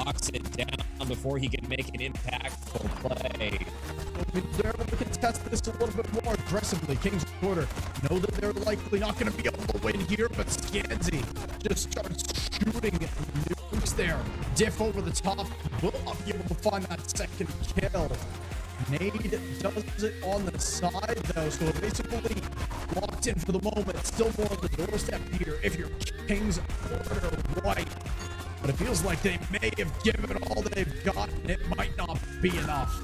locks it down before he can make an impactful play. They're able to contest this a little bit more aggressively. King's Order know that they're likely not going to be able to win here, but Scansy just starts shooting nukes there. Diff over the top, will not be able to find that second kill. Nade does it on the side though, so basically locked in for the moment. Still more on the doorstep here if you're King's Order right. But it feels like they may have given all they've got, and it might not be enough.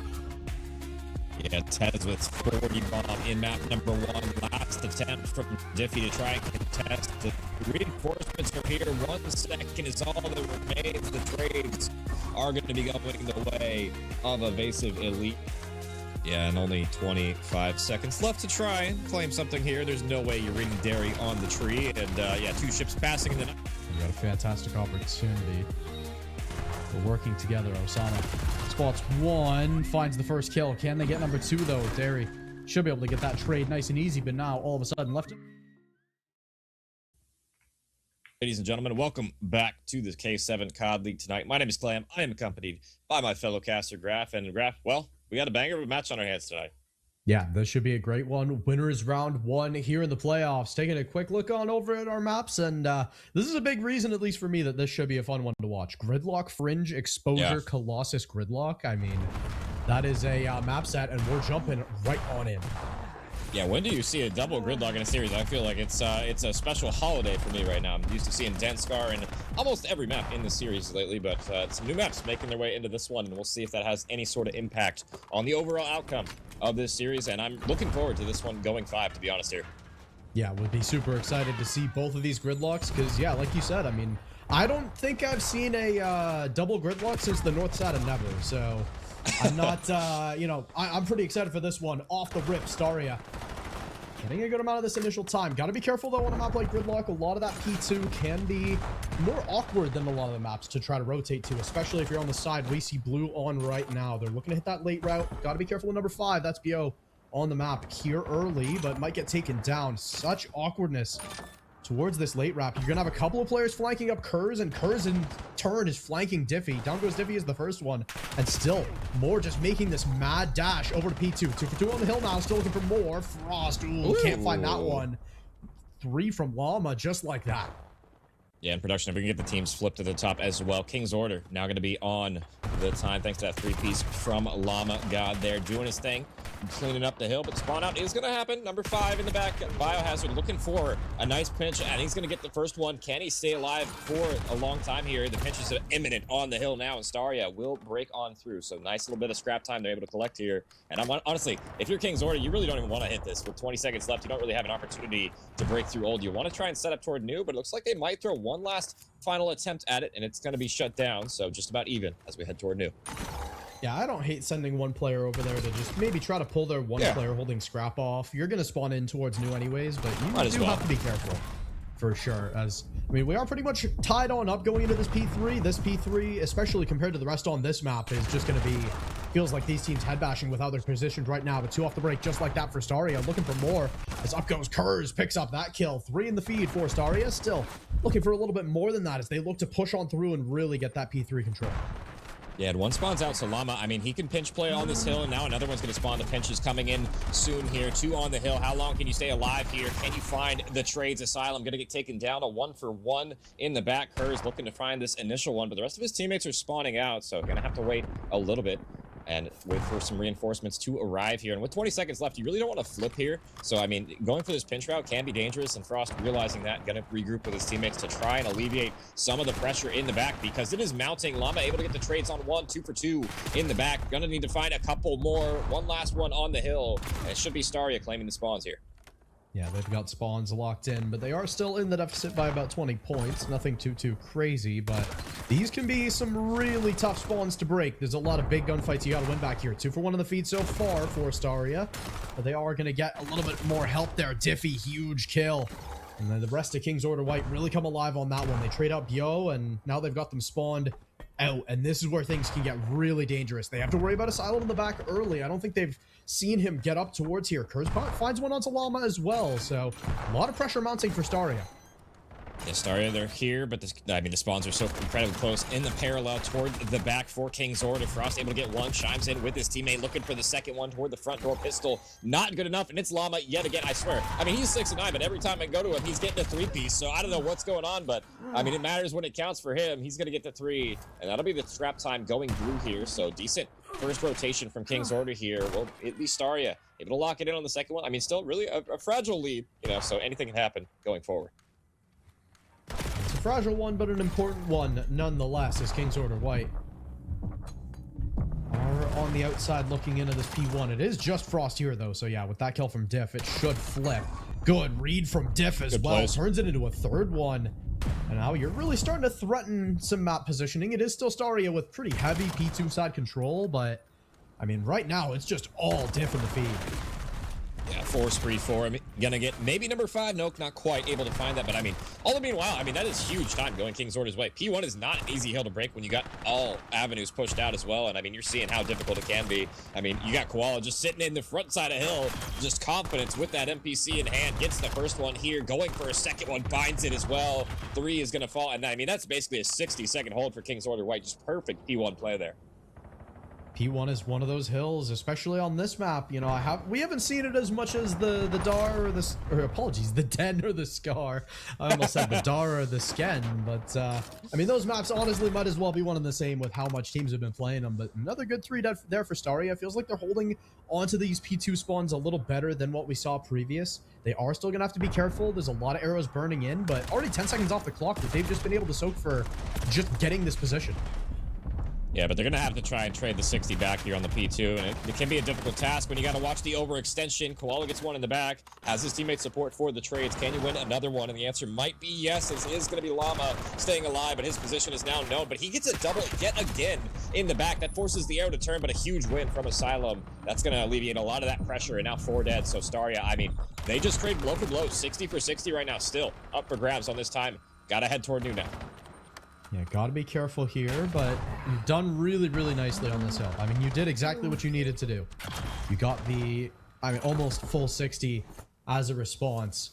Yeah, Tez with 40 bomb in map number 1. Last attempt from Diffie to try and contest. The reinforcements are here. 1 second is all that remains. The trades are going to be going the way of Evasive Elite. Yeah, and only 25 seconds left to try and claim something here. There's no way you're reading Derry on the tree. And yeah, 2 ships passing in the night. You got a fantastic opportunity. We're working together. Osama spots 1, finds the first kill. Can they get number 2 though? Derry should be able to get that trade nice and easy, but now all of a sudden left. Ladies and gentlemen, welcome back to the K7 COD League tonight. My name is Clam. I am accompanied by my fellow caster Graf. And Graf, well, we got a banger of a match on our hands tonight. Yeah, this should be a great one. Winners round 1 here in the playoffs. Taking a quick look on over at our maps, and this is a big reason, at least for me, that this should be a fun one to watch. Gridlock, Fringe, Exposure, Colossus, Gridlock. I mean, that is a map set, and we're jumping right on in. Yeah, when do you see a double Gridlock in a series? I feel like it's a special holiday for me right now. I'm used to seeing Denscar in almost every map in the series lately, but some new maps making their way into this one, and we'll see if that has any sort of impact on the overall outcome of this series, and I'm looking forward to this one going 5, to be honest here. Yeah, would be super excited to see both of these Gridlocks, because, yeah, like you said, I mean, I don't think I've seen a double Gridlock since the North side of Never, so I'm not, you know, I'm pretty excited for this one. Off the rip, Staria getting a good amount of this initial time. Got to be careful, though, on a map like Gridlock. A lot of that P2 can be more awkward than a lot of the maps to try to rotate to, especially if you're on the side. We see blue on right now. They're looking to hit that late route. Got to be careful with number 5. That's BO on the map here early, but might get taken down. Such awkwardness towards this late wrap. You're going to have a couple of players flanking up Kurz, and Kurz in turn is flanking Diffie. Down goes Diffie as the first one, and still more just making this mad dash over to P2. 2 for 2 on the hill now, still looking for more. Frost, ooh, can't find that one. 3 from Llama, just like that. Yeah, in production, if we can get the teams flipped to the top as well. King's Order now going to be on the time, thanks to that 3-piece from Llama God there, doing his thing, cleaning up the hill, but spawn out is going to happen. Number 5 in the back, Biohazard looking for a nice pinch, and he's going to get the first one. Can he stay alive for a long time here? The pinch is imminent on the hill now, and Staria will break on through. So nice little bit of scrap time they're able to collect here. And I'm honestly, if you're King's Order, you really don't even want to hit this. With 20 seconds left, you don't really have an opportunity to break through old. You want to try and set up toward new, but it looks like they might throw one last final attempt at it, and it's going to be shut down. So just about even as we head toward new. Yeah, I don't hate sending one player over there to just maybe try to pull their one player holding scrap off. You're going to spawn in towards new anyways, but you do have to be careful for sure. As I mean, we are pretty much tied on up going into this P3. This P3, especially compared to the rest on this map, is just going to be, feels like these teams head bashing with how they're positioned right now. But 2 off the break, just like that for Staria. Looking for more as up goes Kurz, picks up that kill. 3 in the feed for Staria. Still looking for a little bit more than that as they look to push on through and really get that P3 control. Yeah, and 1 spawns out, so Llama, I mean, he can pinch play on this hill, and now another one's going to spawn. The pinch is coming in soon here. 2 on the hill. How long can you stay alive here? Can you find the trades? Asylum going to get taken down. A 1-for-1 in the back. Kurz looking to find this initial one, but the rest of his teammates are spawning out, so going to have to wait a little bit and wait for some reinforcements to arrive here. And with 20 seconds left, you really don't want to flip here. So, I mean, going for this pinch route can be dangerous, and Frost realizing that, going to regroup with his teammates to try and alleviate some of the pressure in the back because it is mounting. Llama able to get the trades on 1, 2 for 2 in the back. Going to need to find a couple more. One last one on the hill, and it should be Staria claiming the spawns here. Yeah, they've got spawns locked in, but they are still in the deficit by about 20 points. Nothing too crazy, but these can be some really tough spawns to break. There's a lot of big gunfights you got to win back here. 2 for 1 in the feed so far for Staria, but they are going to get a little bit more help there. Diffie, huge kill. And then the rest of King's Order White really come alive on that one. They trade up Yo, and now they've got them spawned out, and this is where things can get really dangerous. They have to worry about Asylum in the back early. I don't think they've seen him get up towards here. Kurz finds one onto Llama as well, so a lot of pressure mounting for Staria. Yeah, Staria, they're here, but the spawns are so incredibly close in the parallel toward the back for King's Order. Frost able to get one, chimes in with his teammate, looking for the second one toward the front door pistol. Not good enough, and it's Llama yet again, I swear. I mean, he's 6-9, but every time I go to him, he's getting a 3-piece, so I don't know what's going on, but I mean, it matters when it counts for him. He's going to get the 3, and that'll be the trap time going blue here, so decent first rotation from King's Order here. Well, at least Staria able to lock it in on the second one. I mean, still really a fragile lead, you know, so anything can happen going forward. It's a fragile one, but an important one nonetheless, as King's Order White are on the outside looking into this P1. It is just Frost here, though, so yeah, with that kill from Diff, it should flip. Good read from Diff as well. Turns it into a third one. And now you're really starting to threaten some map positioning. It is still Staria with pretty heavy P2 side control, but I mean, right now it's just all Diff in the feed. Yeah, 4 spree 4. I mean, gonna get maybe number 5. Nope, not quite able to find that. But I mean, all the meanwhile, I mean, that is huge time going King's Order's way. P1 is not an easy hill to break when you got all avenues pushed out as well. And I mean, you're seeing how difficult it can be. I mean, you got Koala just sitting in the front side of hill, just confidence with that NPC in hand. Gets the first one here, going for a second one, binds it as well. 3 is gonna fall. And I mean, that's basically a 60-second hold for King's Order White. Just perfect P1 play there. P1 is one of those hills, especially on this map. You know, we haven't seen it as much as the Dar or the Den or the Scar. I almost said the Dar or the Sken, but I mean, those maps honestly might as well be one and the same with how much teams have been playing them. But another good 3 there for Staria. Feels like they're holding onto these P2 spawns a little better than what we saw previous. They are still gonna have to be careful. There's a lot of arrows burning in, but already 10 seconds off the clock that they've just been able to soak for just getting this position. Yeah, but they're going to have to try and trade the 60 back here on the P2, and it can be a difficult task when you got to watch the overextension. Koala gets one in the back, has his teammate support for the trades. Can you win another one? And the answer might be yes. This is going to be Llama staying alive, but his position is now known. But he gets a double yet again in the back. That forces the arrow to turn, but a huge win from Asylum. That's going to alleviate a lot of that pressure, and now 4 dead. So Staria, I mean, they just trade blow for blow. 60 for 60 right now, still up for grabs on this time. Got to head toward new now. Yeah, gotta be careful here, but you've done really, really nicely on this hill. I mean, you did exactly what you needed to do. You got the, I mean, almost full 60 as a response.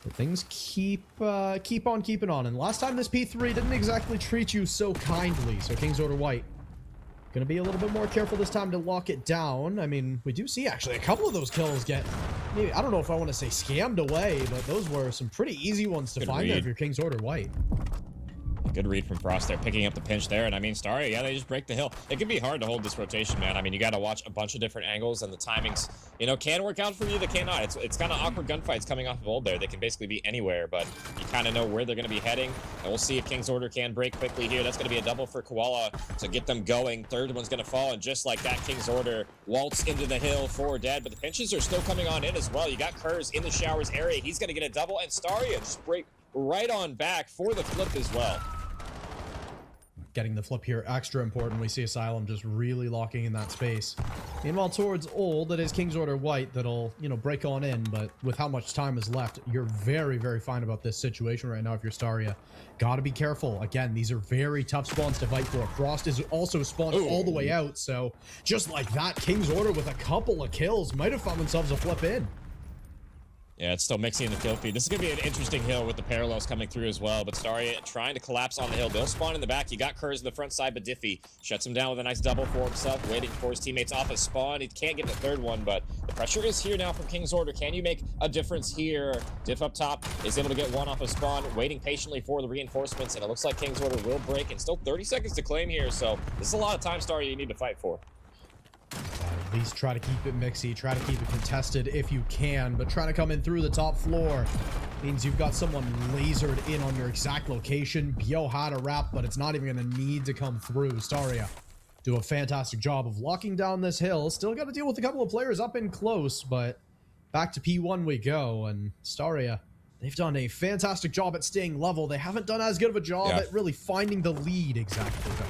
But things keep on keeping on. And last time this P3 didn't exactly treat you so kindly. So King's Order White gonna be a little bit more careful this time to lock it down. I mean, we do see actually a couple of those kills get, maybe, I don't know if I want to say scammed away, but those were some pretty easy ones to find there if you're King's Order White. Good read from Frost there, picking up the pinch there. And I mean, Staria, yeah, they just break the hill. It can be hard to hold this rotation, man. I mean, you got to watch a bunch of different angles, and the timings, you know, can work out for you, they cannot. It's kind of awkward gunfights coming off of old there. They can basically be anywhere, but you kind of know where they're going to be heading. And we'll see if King's Order can break quickly here. That's going to be a double for Koala to get them going. Third one's going to fall, and just like that, King's Order waltz into the hill, 4 dead, but the pinches are still coming on in as well. You got Kurz in the showers area. He's going to get a double, and Staria just break right on back for the flip as well. Getting the flip here extra important. We see Asylum just really locking in that space. Meanwhile, towards old, it is King's Order White that'll, you know, break on in, but with how much time is left, you're very, very fine about this situation right now if you're Staria. Gotta be careful. Again, these are very tough spawns to fight for. Frost is also spawned all the way out, so just like that, King's Order with a couple of kills might have found themselves a flip in. Yeah, it's still mixing in the kill feed. This is going to be an interesting hill with the parallels coming through as well. But Staria trying to collapse on the hill. They'll spawn in the back. You got Kurz in the front side, but Diffie shuts him down with a nice double for himself, waiting for his teammates off a spawn. He can't get the third one, but the pressure is here now from King's Order. Can you make a difference here? Diff up top is able to get one off a spawn, waiting patiently for the reinforcements, and it looks like King's Order will break, and still 30 seconds to claim here, so this is a lot of time, Staria, you need to fight for. At least try to keep it mixy, try to keep it contested if you can, but trying to come in through the top floor means you've got someone lasered in on your exact location. Bio had a wrap, but it's not even going to need to come through. Staria do a fantastic job of locking down this hill. Still got to deal with a couple of players up in close, but back to P1 we go, and Staria, they've done a fantastic job at staying level. They haven't done as good of a job at really finding the lead exactly, though.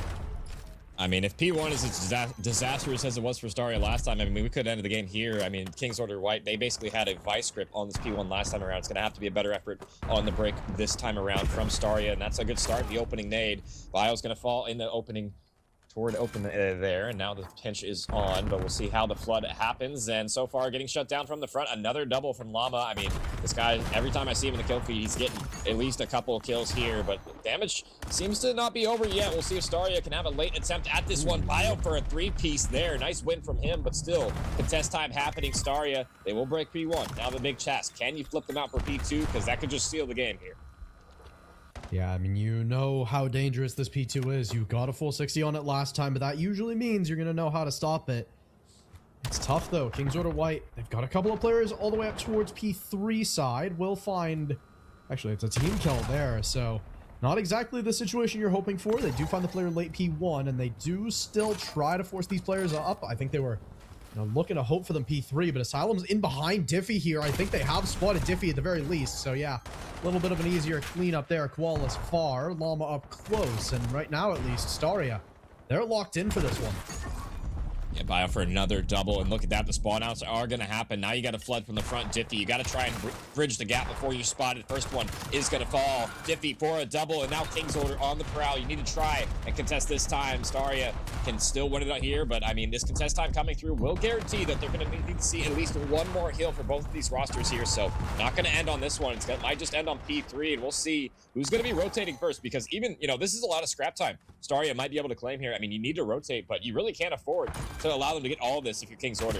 I mean, if P1 is as disastrous as it was for Staria last time, I mean, we could end the game here. I mean, King's Order White, they basically had a vice grip on this P1 last time around. It's going to have to be a better effort on the break this time around from Staria, and that's a good start. The opening nade. Bio's going to fall in the opening toward open there, and now the pinch is on, but we'll see how the flood happens. And so far, getting shut down from the front. Another double from Llama. I mean, this guy, every time I see him in the kill feed, he's getting at least a couple of kills here, but damage seems to not be over yet. We'll see if Staria can have a late attempt at this one. Bio for a 3-piece there. Nice win from him, but still, contest time happening. Staria, they will break P1. Now the big chest. Can you flip them out for P2? Because that could just seal the game here. Yeah, I mean, you know how dangerous this P2 is. You got a full 60 on it last time, but that usually means you're going to know how to stop it. It's tough, though. King's Order White, they've got a couple of players all the way up towards P3 side. We'll find... Actually, it's a team kill there, so not exactly the situation you're hoping for. They do find the player late P1, and they do still try to force these players up. I think they were looking to hope for them P3, but Asylum's in behind Diffie here. I think they have spotted Diffie at the very least, so yeah. A little bit of an easier cleanup there. Koala's far, Llama up close, and right now at least, Staria, they're locked in for this one. Yeah, Bio for another double, and look at that, the spawn outs are going to happen. Now you got to flood from the front, Diffie. You got to try and bridge the gap before you spot it. First one is going to fall. Diffie for a double, and now King's Order on the prowl. You need to try and contest this time. Staria can still win it out here, but I mean, this contest time coming through will guarantee that they're going to need to see at least one more heal for both of these rosters here, so not going to end on this one. It might just end on P3, and we'll see who's going to be rotating first, because even, this is a lot of scrap time. Staria might be able to claim here. I mean, you need to rotate, but you really can't afford to allow them to get all of this if you're King's Order.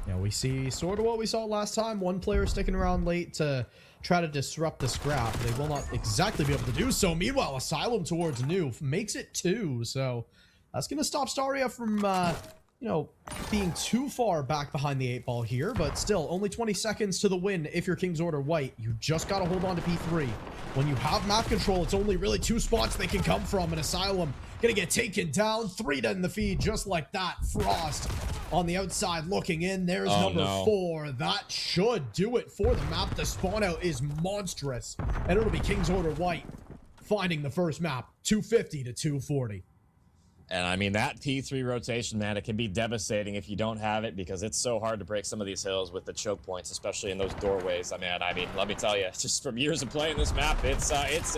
Yeah, we see sort of what we saw last time. One player sticking around late to try to disrupt the scrap. They will not exactly be able to do so. Meanwhile, Asylum towards New makes it 2, so that's going to stop Staria from, being too far back behind the 8 ball here, but still, only 20 seconds to the win if you're King's Order White. You just got to hold on to P3. When you have map control, it's only really 2 spots they can come from, and Asylum gonna get taken down. 3 in the feed, just like that. Frost on the outside looking in. There's number 4. That should do it for the map. The spawn out is monstrous, and it'll be King's Order White finding the first map, 250 to 240. And I mean, that P3 rotation, man, it can be devastating if you don't have it, because it's so hard to break some of these hills with the choke points, especially in those doorways. I mean, let me tell you, just from years of playing this map, it's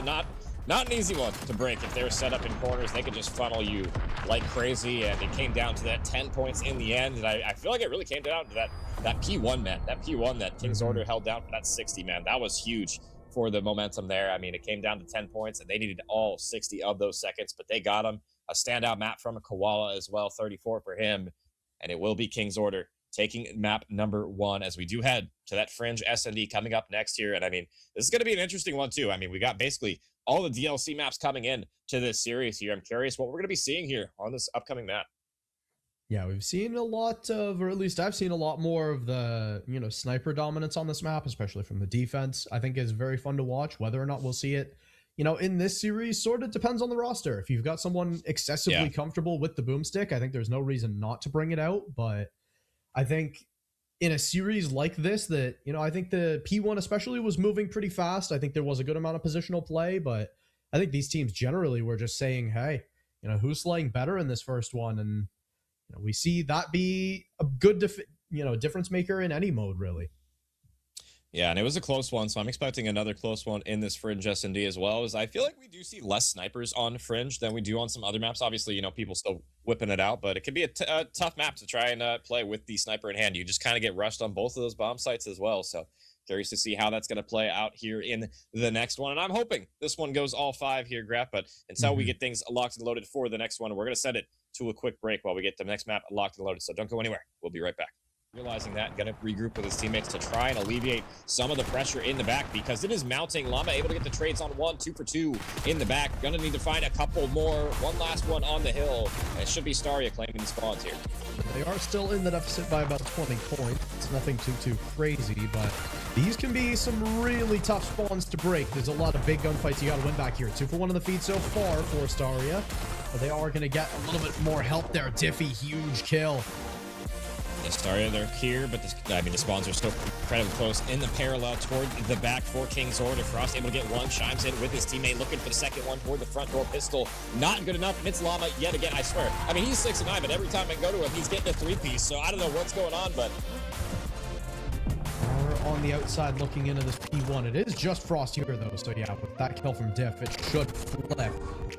not an easy one to break. If they're set up in corners, they could just funnel you like crazy, and it came down to that 10 points in the end. And I feel like it really came down to that P1, man. That P1 that King's Order held down for that 60, man. That was huge for the momentum there. I mean, it came down to 10 points, and they needed all 60 of those seconds, but they got them. A standout map from a Koala as well, 34 for him, and it will be King's Order taking map number 1 as we do head to that Fringe S&D coming up next year. And I mean, this is going to be an interesting one too. I mean, we got basically all the DLC maps coming in to this series here. I'm curious what we're going to be seeing here on this upcoming map. Yeah, we've seen a lot of, or at least I've seen a lot more of the, sniper dominance on this map, especially from the defense. I think is very fun to watch. Whether or not we'll see it, in this series, sort of depends on the roster. If you've got someone excessively comfortable with the boomstick, I think there's no reason not to bring it out. But I think in a series like this that, I think the P1 especially was moving pretty fast. I think there was a good amount of positional play, but I think these teams generally were just saying, hey, who's slaying better in this first one? And we see that be a good, difference maker in any mode, really. Yeah, and it was a close one, so I'm expecting another close one in this Fringe S&D as well. As I feel like we do see less snipers on Fringe than we do on some other maps. Obviously, people still whipping it out, but it can be a tough map to try and play with the sniper in hand. You just kind of get rushed on both of those bomb sites as well, so curious to see how that's going to play out here in the next one. And I'm hoping this one goes all 5 here, Graf, but until we get things locked and loaded for the next one, we're going to send it to a quick break while we get the next map locked and loaded, so don't go anywhere. We'll be right back. Realizing that, gonna regroup with his teammates to try and alleviate some of the pressure in the back, because it is mounting. Llama able to get the trades on 1, 2 for 2 in the back. Gonna need to find a couple more. One last one on the hill, and it should be Staria claiming the spawns here. They are still in the deficit by about 20 points. It's nothing too crazy, but these can be some really tough spawns to break. There's a lot of big gunfights you gotta win back here. 2 for 1 in the feed so far for Staria, but they are gonna get a little bit more help there. Diffie, huge kill. Staria, they're here, but the spawns are still incredibly close in the parallel toward the back for King's Order. Frost able to get one, chimes in with his teammate, looking for the second one toward the front door pistol. Not good enough, and it's Llama yet again, I swear. I mean, he's 6-9, but every time I go to him, he's getting a 3-piece, so I don't know what's going on, but on the outside looking into this P1. It is just Frost here, though. So, yeah, with that kill from Diff, it should flip.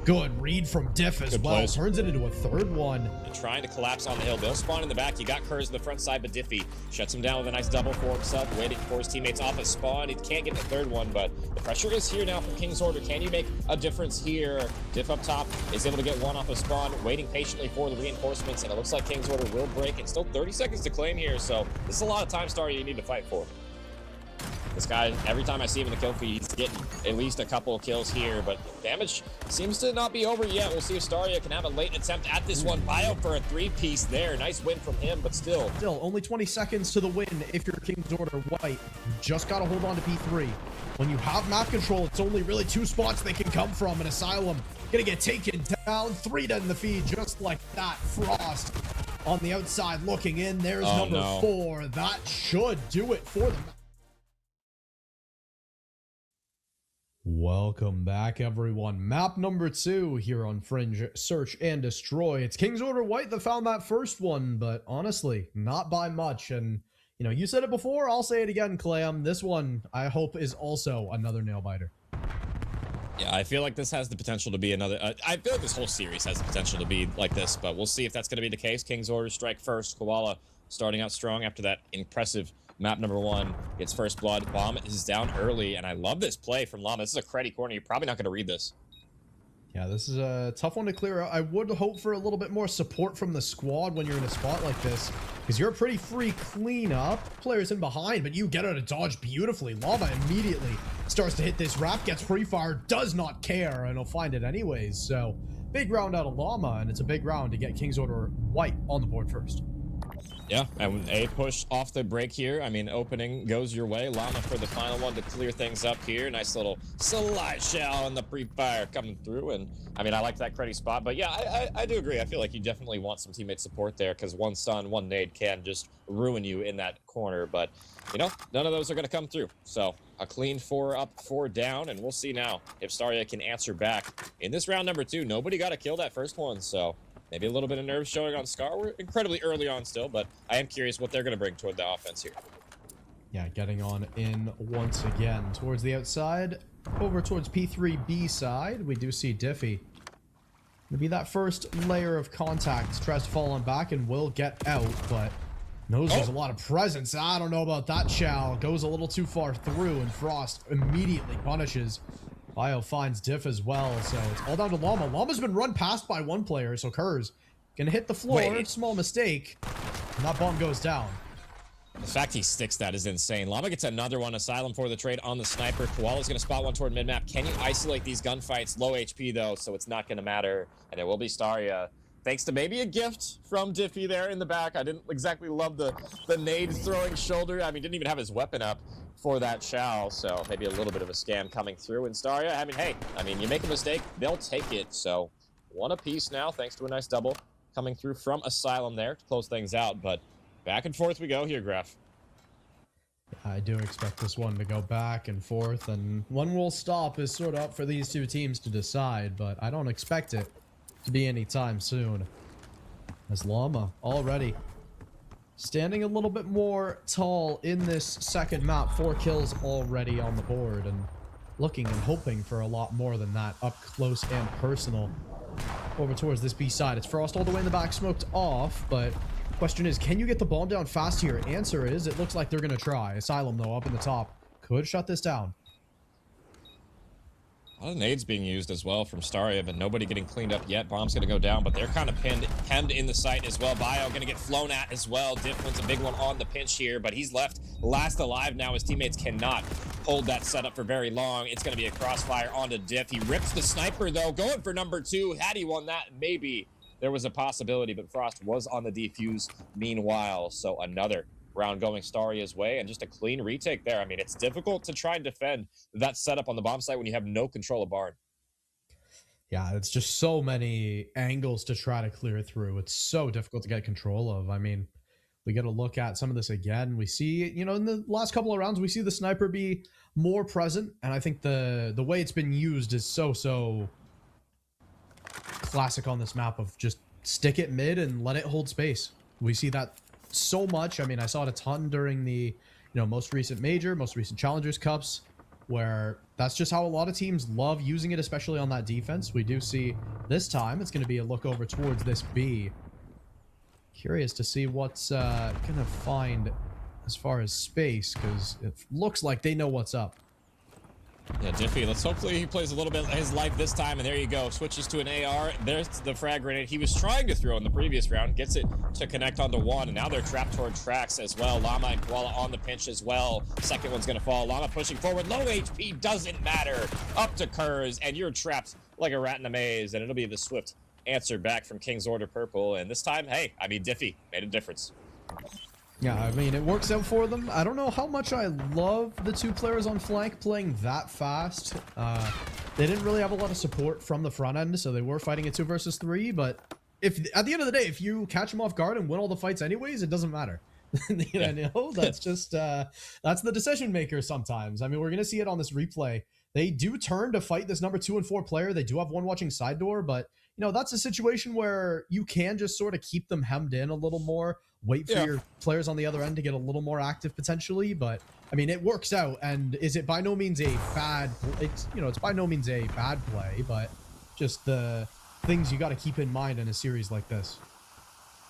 Good read from Diff as well. Plays. Turns it into a third one. And trying to collapse on the hill. They'll spawn in the back. You got Kurz on the front side, but Diffie shuts him down with a nice double fork sub, waiting for his teammates off a spawn. He can't get the third one, but the pressure is here now from King's Order. Can you make a difference here? Diff up top is able to get one off a spawn, waiting patiently for the reinforcements, and it looks like King's Order will break. It's still 30 seconds to claim here, so this is a lot of time, Staria, you need to fight for. This guy, every time I see him in the kill feed, he's getting at least a couple of kills here, but damage seems to not be over yet. We'll see if Staria can have a late attempt at this one. Bio for a three-piece there. Nice win from him, but still. Still, only 20 seconds to the win if you're King's Order White. You just got to hold on to P3. When you have map control, it's only really 2 spots they can come from. An Asylum gonna get taken down. 3 dead in the feed, just like that. Frost on the outside looking in. There's number 4. That should do it for them. Welcome back, everyone. Map number 2 here on Fringe Search and Destroy. It's King's Order White that found that first one, but honestly, not by much. And, you know, you said it before, I'll say it again, Clam. This one, I hope, is also another nail-biter. Yeah, I feel like this has the potential to be another... I feel like this whole series has the potential to be like this, but we'll see if that's going to be the case. King's Order strike first. Koala starting out strong after that impressive map number 1. Gets first blood. Bomb is down early, and I love this play from Llama. This is a cruddy corner. You're probably not going to read this. Yeah, this is a tough one to clear out. I would hope for a little bit more support from the squad when you're in a spot like this, because you're a pretty free cleanup. Players in behind, but you get out of dodge beautifully. Llama immediately starts to hit this wrap, gets free fire, does not care, and he'll find it anyways. So, big round out of Llama, and it's a big round to get King's Order White on the board first. Yeah, and a push off the break here. I mean, opening goes your way. Llama for the final one to clear things up here. Nice little slide shell and the pre-fire coming through. And, I mean, I like that cruddy spot. But, yeah, I do agree. I feel like you definitely want some teammate support there because one stun, one nade can just ruin you in that corner. But, you know, none of those are going to come through. So, a clean 4 up, 4 down. And we'll see now if Staria can answer back. In this round number 2, nobody got to kill that first one. So, maybe a little bit of nerves showing on Scar. We're incredibly early on still, but I am curious what they're going to bring toward the offense here. Yeah, getting on in once again. Towards the outside, over towards P3B side, we do see Diffie. Gonna be that first layer of contact. Tries to fall on back and will get out, but knows there's a lot of presence. I don't know about that, Chow. Goes a little too far through, and Frost immediately punishes. Bio finds Diff as well, so it's all down to Llama. Llama's been run past by one player, so Kurz gonna hit the floor. Wait. Small mistake. And that bomb goes down. The fact he sticks that is insane. Llama gets another one. Asylum for the trade on the sniper. Koala's gonna spot one toward mid-map. Can you isolate these gunfights? Low HP though, so it's not gonna matter. And there will be Staria. Thanks to maybe a gift from Diffie there in the back. I didn't exactly love the nade throwing shoulder. I mean, didn't even have his weapon up for that Shao, so maybe a little bit of a scam coming through. And Staria, I mean, hey, you make a mistake, they'll take it. So 1 apiece now, thanks to a nice double coming through from Asylum there to close things out. But back and forth we go here, Graf. I do expect this one to go back and forth, and when we'll stop is sort of up for these two teams to decide, but I don't expect it to be anytime soon. As Llama already standing a little bit more tall in this second map. 4 kills already on the board, and looking and hoping for a lot more than that up close and personal. Over towards this B side. It's Frost all the way in the back, smoked off, but question is, can you get the bomb down fast here? Answer is, it looks like they're gonna try. Asylum, though, up in the top. Could shut this down. A lot of nades being used as well from Staria, but nobody getting cleaned up yet. Bomb's going to go down, but they're kind of hemmed in the site as well. Bio going to get flown at as well. Diff wins a big one on the pinch here, but he's left last alive now. His teammates cannot hold that setup for very long. It's going to be a crossfire onto Diff. He rips the sniper, though, going for number 2. Had he won that, maybe there was a possibility, but Frost was on the defuse meanwhile. So another round going Staria's way, and just a clean retake there. I mean, it's difficult to try and defend that setup on the bomb site when you have no control of Barn. Yeah, it's just so many angles to try to clear through. It's so difficult to get control of. I mean, we got to look at some of this again. We see, you know, in the last couple of rounds, we see the sniper be more present, and I think the way it's been used is so classic on this map of just stick it mid and let it hold space. We see that so much. I mean, I saw it a ton during the most recent major, most recent Challengers Cups, where that's just how a lot of teams love using it, especially on that defense. We do see this time it's going to be a look over towards this B. Curious to see what's going to find as far as space, because it looks like they know what's up. Yeah, Diffie, let's hopefully he plays a little bit of his life this time, and there you go. Switches to an AR. There's the frag grenade he was trying to throw in the previous round. Gets it to connect onto one, and now they're trapped toward tracks as well. Llama and Koala on the pinch as well. Second one's going to fall. Llama pushing forward. Low HP, doesn't matter. Up to Kurz, and you're trapped like a rat in a maze, and it'll be the swift answer back from King's Order Purple. And this time, hey, I mean, Diffie made a difference. Yeah, I mean, it works out for them. I don't know how much I love the two players on flank playing that fast. They didn't really have a lot of support from the front end, so they were fighting a 2 versus 3, but if at the end of the day, if you catch them off guard and win all the fights anyways, it doesn't matter. You know, that's just, that's the decision maker sometimes. I mean, we're going to see it on this replay. They do turn to fight this number 2 and 4 player. They do have one watching side door, but, that's a situation where you can just sort of keep them hemmed in a little more, wait for your players on the other end to get a little more active potentially. But I mean, it works out, and is it by no means a bad, it's by no means a bad play, but just the things you got to keep in mind in a series like this.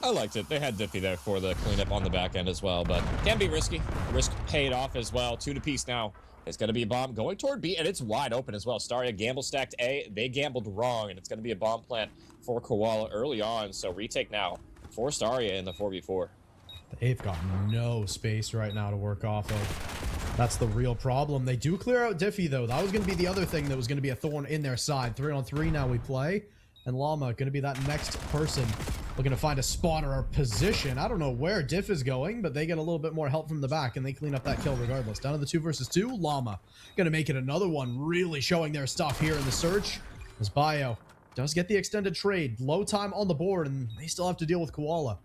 I liked it. They had Diffie there for the cleanup on the back end as well, but can be risky. Risk paid off as well. 2 to piece now. It's going to be a bomb going toward B, and it's wide open as well. Staria gamble stacked A. They gambled wrong, and it's going to be a bomb plant for Koala early on. So retake now for Staria in the 4v4. They've got no space right now to work off of. That's the real problem. They do clear out Diffie, though. That was going to be the other thing that was going to be a thorn in their side. 3-on-3 now we play. And Llama going to be that next person looking to find a spot or a position. I don't know where Diff is going, but they get a little bit more help from the back, and they clean up that kill regardless. Down to the 2 versus 2. Llama going to make it another one, really showing their stuff here in the search. As Bio does get the extended trade. Low time on the board, and they still have to deal with Koala.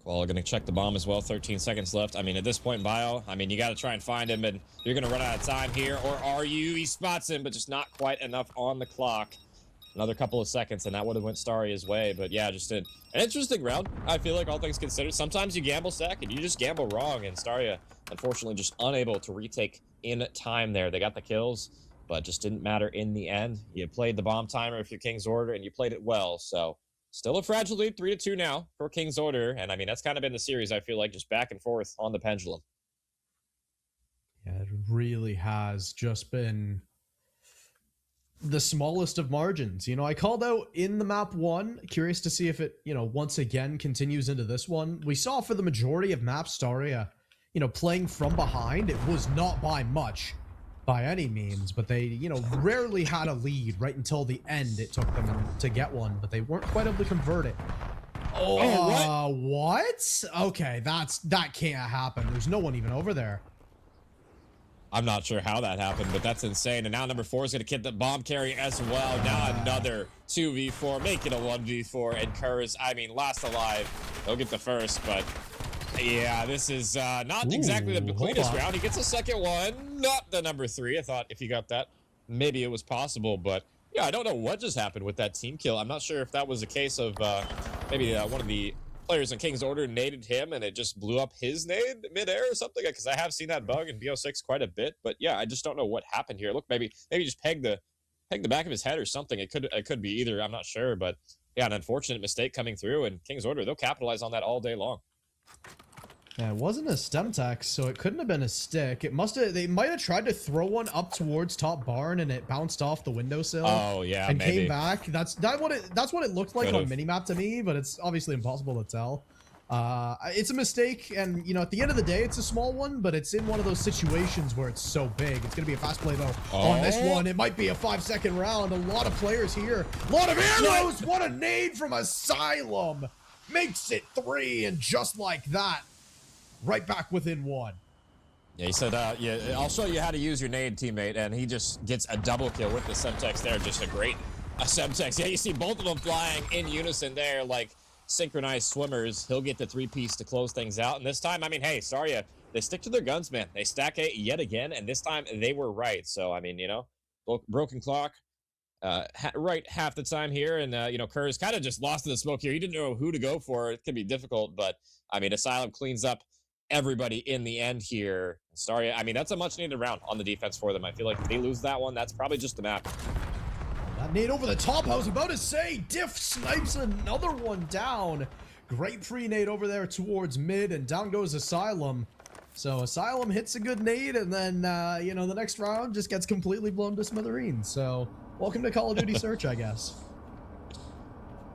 Koala going to check the bomb as well. 13 seconds left. I mean, at this point, Bio, I mean, you got to try and find him, and you're going to run out of time here. Or are you? He spots him, but just not quite enough on the clock. Another couple of seconds, and that would have went Staria's way. But yeah, just an interesting round, I feel like, all things considered. Sometimes you gamble stack, and you just gamble wrong. And Staria, unfortunately, just unable to retake in time there. They got the kills, but just didn't matter in the end. You played the bomb timer with your King's Order, and you played it well. So still a fragile lead, 3-2 now for King's Order. And I mean, that's kind of been the series, I feel like, just back and forth on the pendulum. Yeah, it really has just been the smallest of margins. I called out in the map 1, curious to see if it, once again continues into this one. We saw for the majority of maps Staria, playing from behind. It was not by much by any means, but they, rarely had a lead right until the end. It took them to get one, but they weren't quite able to convert it. What? Okay, that can't happen. There's no one even over there. I'm not sure how that happened, but that's insane. And now number 4 is going to get the bomb carry as well. Now another 2v4, make it a 1v4. And Kurz, I mean, last alive. He'll get the first, but yeah, this is not exactly the cleanest round. He gets a second one, not the number 3. I thought if he got that, maybe it was possible, but yeah, I don't know what just happened with that team kill. I'm not sure if that was a case of maybe one of the players in King's Order naded him and it just blew up his nade midair or something, because I have seen that bug in BO6 quite a bit. But yeah, I just don't know what happened here. Look, maybe just peg the back of his head or something. It could be either. I'm not sure, but yeah, an unfortunate mistake coming through, and King's Order, they'll capitalize on that all day long. Yeah, it wasn't a stem tech, so it couldn't have been a stick. They might have tried to throw one up towards top barn, and it bounced off the windowsill. Oh yeah, and maybe came back. That's what it looked like on minimap to me, but it's obviously impossible to tell. It's a mistake, and at the end of the day, it's a small one, but it's in one of those situations where it's so big. It's gonna be a fast play though. On this one, it might be a 5-second round. A lot of players here, a lot of arrows. What a nade from Asylum! Makes it 3, and just like that, right back within 1. Yeah, he said, yeah, I'll show you how to use your nade, teammate, and he just gets a double kill with the Semtex there. Just a great Semtex. Yeah, you see both of them flying in unison there, like synchronized swimmers. He'll get the 3-piece to close things out, and this time, I mean, hey, Staria, they stick to their guns, man. They stack A yet again, and this time they were right. So, I mean, broken clock, right half the time here, and Kurz kind of just lost in the smoke here. He didn't know who to go for. It could be difficult, but I mean, Asylum cleans up everybody in the end here. Sorry, I mean, that's a much needed round on the defense for them. I feel like if they lose that one, that's probably just the map. That nade over the top, I was about to say, Diff snipes another one down. Great pre-nade over there towards mid, and down goes Asylum. So Asylum hits a good nade, and then, you know, the next round just gets completely blown to smithereens. So, welcome to Call of Duty Search, I guess.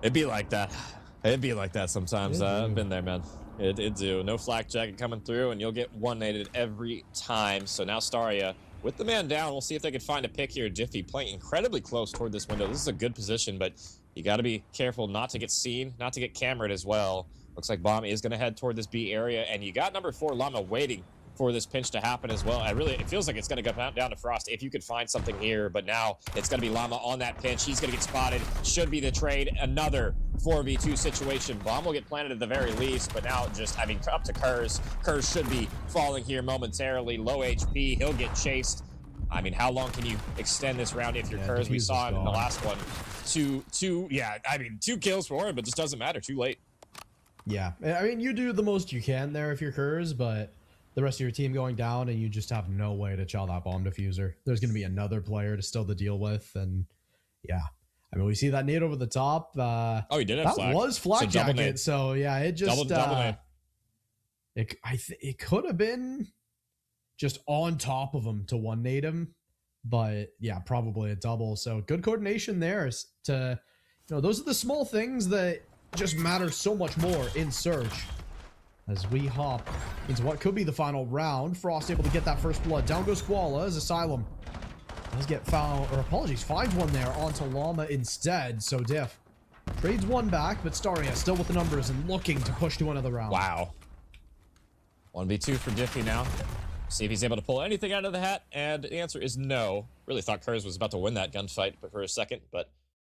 It'd be like that. It'd be like that sometimes. I've been there, man. It do. No flak jacket coming through, and you'll get one-naded every time. So now Staria, with the man down, we'll see if they can find a pick here. Diffie playing incredibly close toward this window. This is a good position, but you got to be careful not to get seen, not to get cameraed as well. Looks like Bomb is going to head toward this B area, and you got number 4, Llama, waiting for this pinch to happen as well. It feels like it's going to go down to Frost if you could find something here, but now it's going to be Llama on that pinch. He's going to get spotted. Should be the trade. Another 4v2 situation. Bomb will get planted at the very least, but now just, I mean, up to Kurz. Kurz should be falling here momentarily. Low HP. He'll get chased. I mean, how long can you extend this round if you're Kurz? We saw it in the last one. Two kills for him, but just doesn't matter. Too late. Yeah, I mean, you do the most you can there if you're Kurz, but the rest of your team going down and you just have no way to chow that bomb diffuser. There's going to be another player to still to deal with, and yeah. I mean, we see that nade over the top. Oh, he did have that was flak jacket, so yeah, it just double nade. It could have been just on top of him to one nade him, but yeah, probably a double. So good coordination there to, you know, those are the small things that just matter so much more in Search. As we hop into what could be the final round, Frost able to get that first blood. Down goes Koala as Asylum does get foul, or apologies, finds one there onto Llama instead. So Diff trades one back, but Staria still with the numbers and looking to push to another round. Wow. 1v2 for Diffie now. See if he's able to pull anything out of the hat, and the answer is no. Really thought Kurz was about to win that gunfight for a second,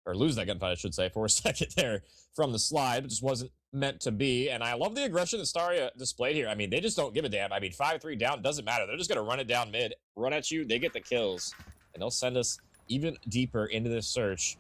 or lose that gunfight, I should say, for a second there from the slide. It just wasn't meant to be, and I love the aggression that Staria displayed here. I mean, they just don't give a damn. I mean, 5-3 down, doesn't matter. They're just going to run it down mid, run at you, they get the kills, and they'll send us even deeper into this search.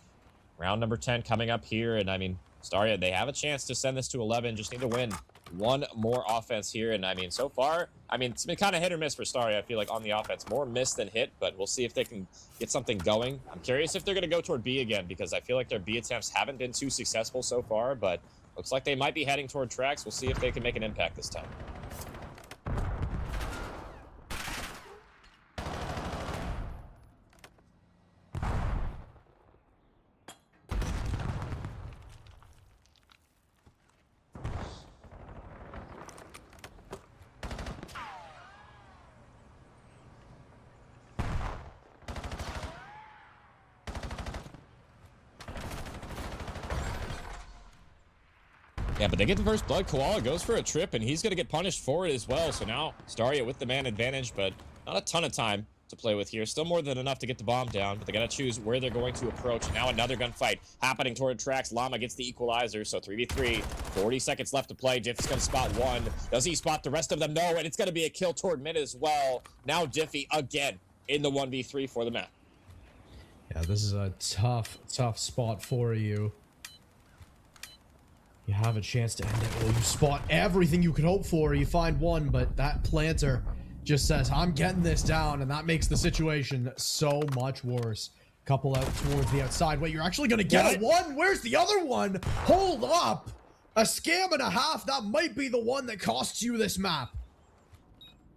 Round number 10 coming up here, and I mean, Staria, they have a chance to send this to 11, just need to win one more offense here, and I mean, so far, I mean, it's been kind of hit or miss for Staria, I feel like, on the offense. More miss than hit, but we'll see if they can get something going. I'm curious if they're going to go toward B again, because I feel like their B attempts haven't been too successful so far, but looks like they might be heading toward tracks. We'll see if they can make an impact this time. Yeah, but they get the first blood. Koala goes for a trip, and he's going to get punished for it as well. So now Staria with the man advantage, but not a ton of time to play with here. Still more than enough to get the bomb down, but they got to choose where they're going to approach. And now another gunfight happening toward tracks. Llama gets the equalizer, so 3v3. 40 seconds left to play. Diffie's going to spot one. Does he spot the rest of them? No, and it's going to be a kill toward mid as well. Now Diffie again in the 1v3 for the map. Yeah, this is a tough spot for you. You have a chance to end it. Well, you spot everything you could hope for. You find one, but that planter just says, I'm getting this down, and that makes the situation so much worse. Couple out towards the outside. Wait, you're actually going to get a one? Where's the other one? Hold up. A scam and a half. That might be the one that costs you this map.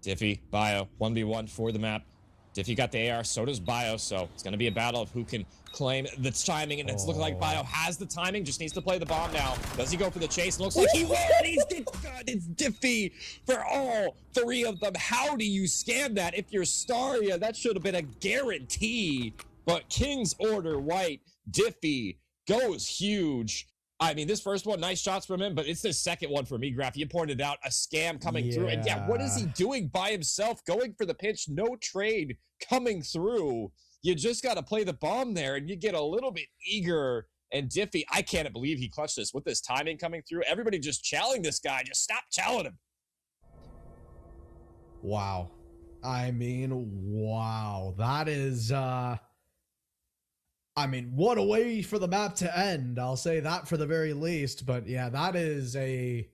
Diffie, Bio, 1v1 for the map. Diffie got the AR, so does Bio, so it's going to be a battle of who can claim the timing, and it's looking like Bio has the timing, just needs to play the bomb now. Does he go for the chase? Looks like he will, and it's Diffie for all three of them. How do you scam that if you're Staria? That should have been a guarantee, but King's Order White, Diffie goes huge. I mean, this first one, nice shots from him, but it's the second one for me, Graf. You pointed out a scam coming through. And yeah, what is he doing by himself? Going for the pinch, no trade coming through. You just got to play the bomb there, and you get a little bit eager. And Diffie, I can't believe he clutched this with this timing coming through. Everybody just challenging this guy. Just stop challenging him. Wow. I mean, wow. That is, I mean, what a way for the map to end. I'll say that for the very least. But yeah, that is a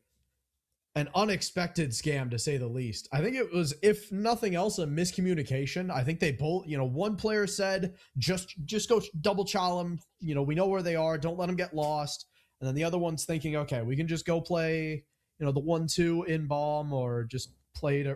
an unexpected scam, to say the least. I think it was, if nothing else, a miscommunication. I think they both, one player said, just go double chow them. We know where they are. Don't let them get lost. And then the other one's thinking, okay, we can just go play, the 1-2 in bomb, or just play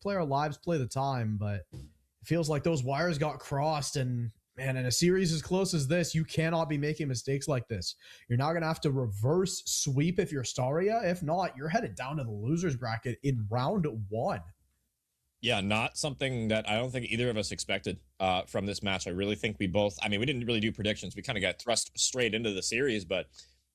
our lives, play the time. But it feels like those wires got crossed, and man, in a series as close as this, you cannot be making mistakes like this. You're now going to have to reverse sweep if you're Staria. If not, you're headed down to the losers bracket in round 1. Yeah, not something that I don't think either of us expected from this match. I really think we both, we didn't really do predictions. We kind of got thrust straight into the series, but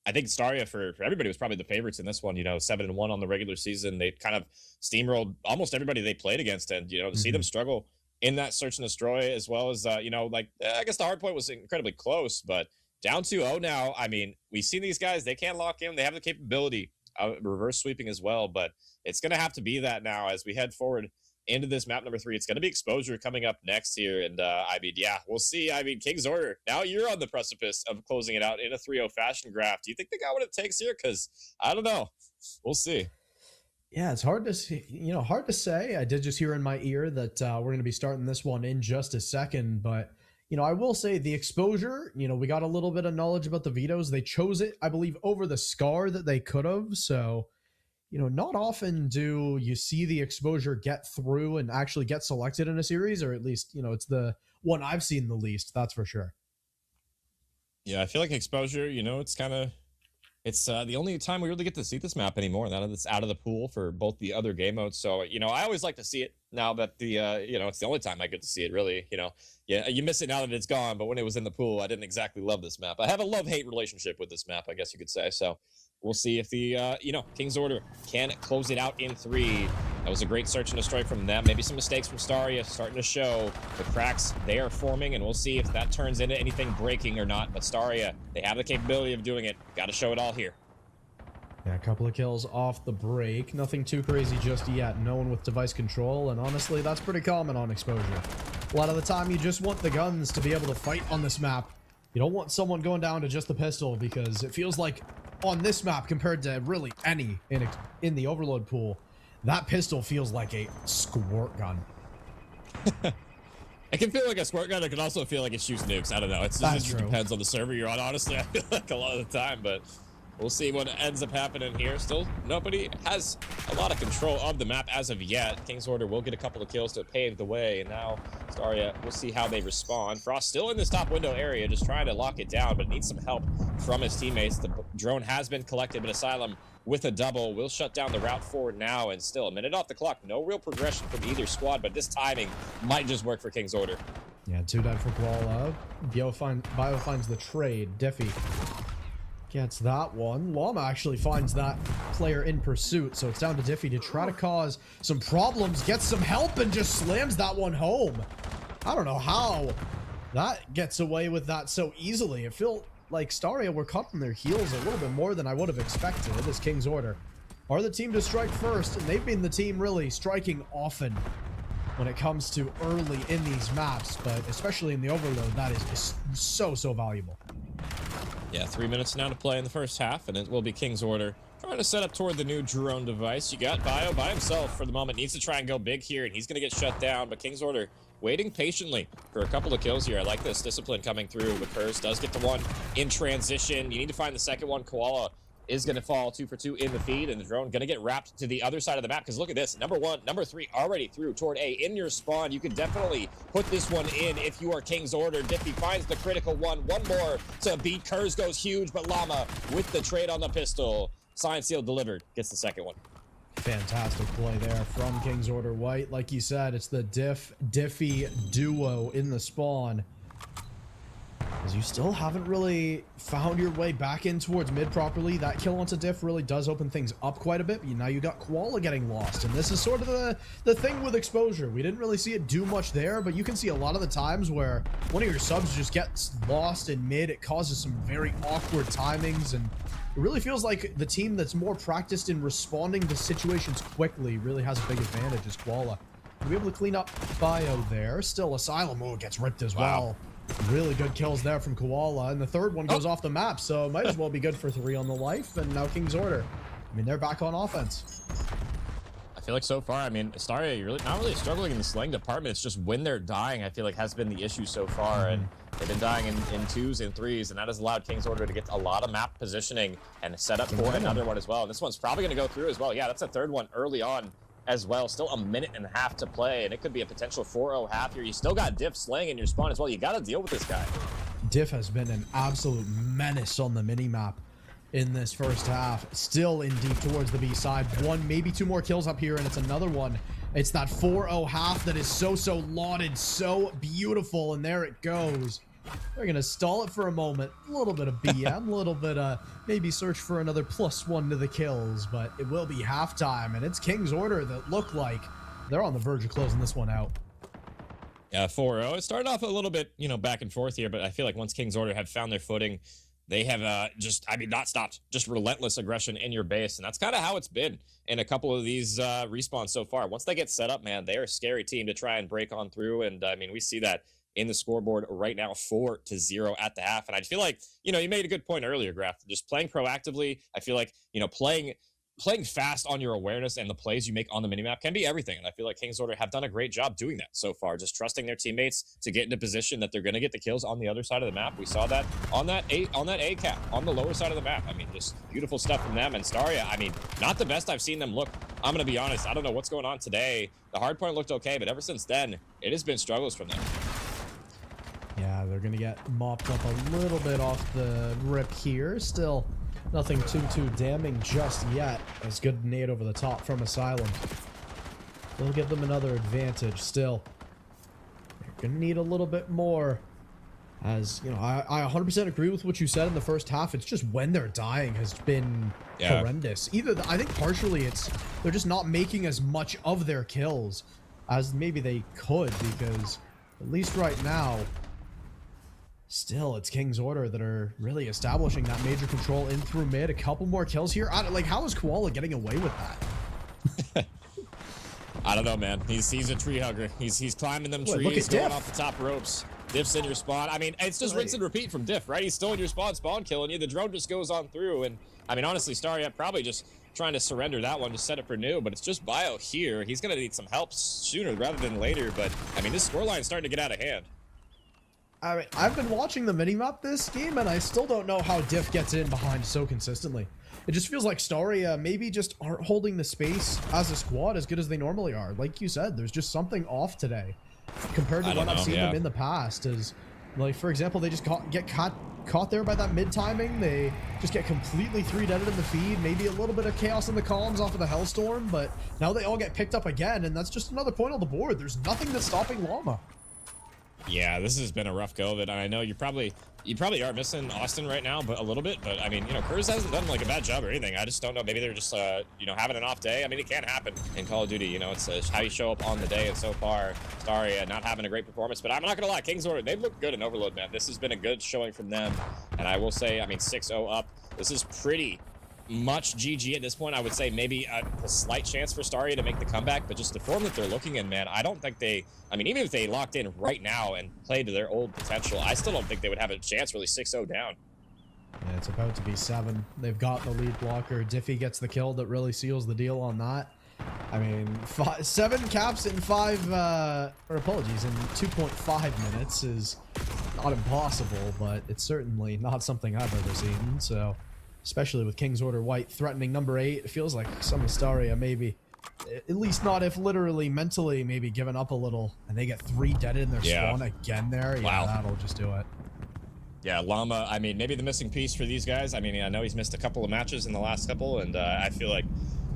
I think Staria for everybody was probably the favorites in this one. 7-1 on the regular season. They kind of steamrolled almost everybody they played against, and to see them struggle in that search and destroy, as well as, I guess the hard point was incredibly close, but down 2-0 now. We've seen these guys, they can't lock in. They have the capability of reverse sweeping as well, but it's going to have to be that now as we head forward into this map number 3. It's going to be Exposure coming up next here. And we'll see. King's Order, now you're on the precipice of closing it out in a 3-0 fashion, Graph. Do you think they got what it takes here? Because I don't know. We'll see. Yeah, it's hard to see, hard to say. I did just hear in my ear that we're going to be starting this one in just a second, but I will say the Exposure, we got a little bit of knowledge about the vetoes. They chose it, I believe, over the Scar that they could have. So, not often do you see the Exposure get through and actually get selected in a series, or at least, it's the one I've seen the least, that's for sure. Yeah, I feel like Exposure, it's the only time we really get to see this map anymore. Now that it's out of the pool for both the other game modes. So, I always like to see it now that it's the only time I get to see it, really. Yeah, you miss it now that it's gone. But when it was in the pool, I didn't exactly love this map. I have a love-hate relationship with this map, I guess you could say. So we'll see if the, King's Order can close it out in 3. That was a great search and destroy from them. Maybe some mistakes from Staria starting to show. The cracks, they are forming, and we'll see if that turns into anything breaking or not. But Staria, they have the capability of doing it. Got to show it all here. Yeah, a couple of kills off the break. Nothing too crazy just yet. No one with device control, and honestly, that's pretty common on Exposure. A lot of the time, you just want the guns to be able to fight on this map. You don't want someone going down to just the pistol, because it feels like on this map, compared to really any in the Overload pool, that pistol feels like a squirt gun. It can feel like a squirt gun. It can also feel like it shoots nukes. I don't know. It just depends on the server you're on, honestly. I feel like a lot of the time, but we'll see what ends up happening here. Still, nobody has a lot of control of the map as of yet. King's Order will get a couple of kills to pave the way, and now Staria, we'll see how they respond. Frost still in this top window area, just trying to lock it down, but needs some help from his teammates. The drone has been collected, but Asylum with a double will shut down the route forward now, and still a minute off the clock. No real progression from either squad, but this timing might just work for King's Order. Yeah, 2 dead for Koala. Bio finds the trade. Diffie gets that one. Llama actually finds that player in pursuit, so it's down to Diffie to try to cause some problems, gets some help, and just slams that one home. I don't know how that gets away with that so easily. It felt like Staria were caught on their heels a little bit more than I would have expected. This King's Order are the team to strike first, and they've been the team really striking often when it comes to early in these maps, but especially in the Overload, that is just so valuable. Yeah, 3 minutes now to play in the first half, and it will be King's Order trying to set up toward the new drone device. You got Bio by himself for the moment. Needs to try and go big here, and he's going to get shut down, but King's Order waiting patiently for a couple of kills here. I like this discipline coming through, but Curse does get the one in transition. You need to find the second one. Koala is going to fall 2 for 2 in the feed, and the drone going to get wrapped to the other side of the map, because look at this. Number 1, number 3 already through toward A. In your spawn, you can definitely put this one in if you are King's Order. Diffie finds the critical one more to beat. Kurz goes huge, but Llama with the trade on the pistol. Sign seal delivered. Gets the second one. Fantastic play there from King's Order White. Like you said, it's the Diffie duo in the spawn, as you still haven't really found your way back in towards mid properly. That kill onto Diff really does open things up quite a bit. Now you got Koala getting lost, and this is sort of the thing with Exposure. We didn't really see it do much there, but you can see a lot of the times where one of your subs just gets lost in mid. It causes some very awkward timings, and it really feels like the team that's more practiced in responding to situations quickly really has a big advantage as Koala. To be able to clean up Bio there. Still, Asylum gets ripped as well. Really good kills there from Koala, and the third one goes off the map, so it might as well be good for 3 on the life. And now King's Order I mean, they're back on offense. I feel like so far, I mean, Staria, you're really not really struggling in the slaying department. It's just when they're dying, I feel like has been the issue so far. And they've been dying in twos and threes, and that has allowed King's Order to get a lot of map positioning and set up for another one as well. And this one's probably going to go through as well. Yeah, that's a third one early on as well. Still a minute and a half to play, and it could be a potential 4-0 half here. You still got Diff slaying in your spawn as well. You got to deal with this guy. Diff has been an absolute menace on the mini-map in this first half. Still in deep towards the B side. One, maybe two more kills up here, and it's another one. It's that 4-0 half that is so lauded, so beautiful, and there it goes. They're going to stall it for a moment. A little bit of BM, a little bit maybe search for another +1 to the kills, but it will be halftime, and it's King's Order that look like they're on the verge of closing this one out. Yeah, 4-0. It started off a little bit, you know, back and forth here, but I feel like once King's Order have found their footing, they have just, I mean, not stopped, just relentless aggression in your base. And that's kind of how it's been in a couple of these respawns so far. Once they get set up, man, they're a scary team to try and break on through. And I mean, we see that in the scoreboard right now, 4-0 at the half. And I feel like, you know, you made a good point earlier, Graf, just playing proactively. I feel like, you know, playing fast on your awareness and the plays you make on the minimap can be everything. And I feel like King's Order have done a great job doing that so far, just trusting their teammates to get into position that they're going to get the kills on the other side of the map. We saw that on that A cap on the lower side of the map. I mean, just beautiful stuff from them. And Staria, I mean, not the best I've seen them look. I'm going to be honest. I don't know what's going on today. The hard point looked okay, but ever since then, it has been struggles from them. Yeah, they're going to get mopped up a little bit off the rip here. Still nothing too damning just yet. As good nade over the top from Asylum. They'll give them another advantage still. They're going to need a little bit more. As, you know, I 100% agree with what you said in the first half. It's just when they're dying has been horrendous. Either, I think partially it's they're just not making as much of their kills as maybe they could, because at least right now, still, it's King's Order that are really establishing that major control in through mid. A couple more kills here. Like, how is Koala getting away with that? I don't know, man. He's a tree hugger. He's climbing them trees, going off the top ropes. Diff's in your spawn. I mean, it's just rinse and repeat from Diff, right? He's still in your spawn killing you. The drone just goes on through. And, I mean, honestly, Staria probably just trying to surrender that one to set it for new, but it's just Bio here. He's going to need some help sooner rather than later. But, I mean, this scoreline's starting to get out of hand. I mean, I've been watching the minimap this game, and I still don't know how Diff gets in behind so consistently. It just feels like Staria maybe just aren't holding the space as a squad as good as they normally are. Like you said, there's just something off today compared to what I've seen them in the past. Is like, for example, they just get caught there by that mid timing. They just get completely 3-deaded in the feed. Maybe a little bit of chaos in the columns off of the Hellstorm, but now they all get picked up again, and that's just another point on the board. There's nothing that's stopping Llama. Yeah, this has been a rough go of it, and I know you probably are missing Austin right now, but a little bit. But I mean, you know, Kurz hasn't done like a bad job or anything. I just don't know. Maybe they're just you know, having an off day. I mean, it can happen in Call of Duty. You know, it's how you show up on the day. And so far, Staria not having a great performance. But I'm not gonna lie, King's Order, they've looked good in Overload, man. This has been a good showing from them, and I will say, I mean, 6-0 up. This is pretty much GG at this point. I would say maybe a slight chance for Staria to make the comeback, but just the form that they're looking in, man, I don't think they, I mean, even if they locked in right now and played to their old potential, I still don't think they would have a chance really 6-0 down. Yeah, it's about to be 7. They've got the lead blocker. Diffie gets the kill that really seals the deal on that. I mean, 7 caps in 2.5 minutes is not impossible, but it's certainly not something I've ever seen, so especially with King's Order White threatening number 8, it feels like some Astaria maybe, at least not if literally mentally, maybe giving up a little, and they get 3-deaded in their spawn again there. Yeah, wow. That'll just do it. Yeah, Llama, I mean, maybe the missing piece for these guys. I mean, I know he's missed a couple of matches in the last couple, and I feel like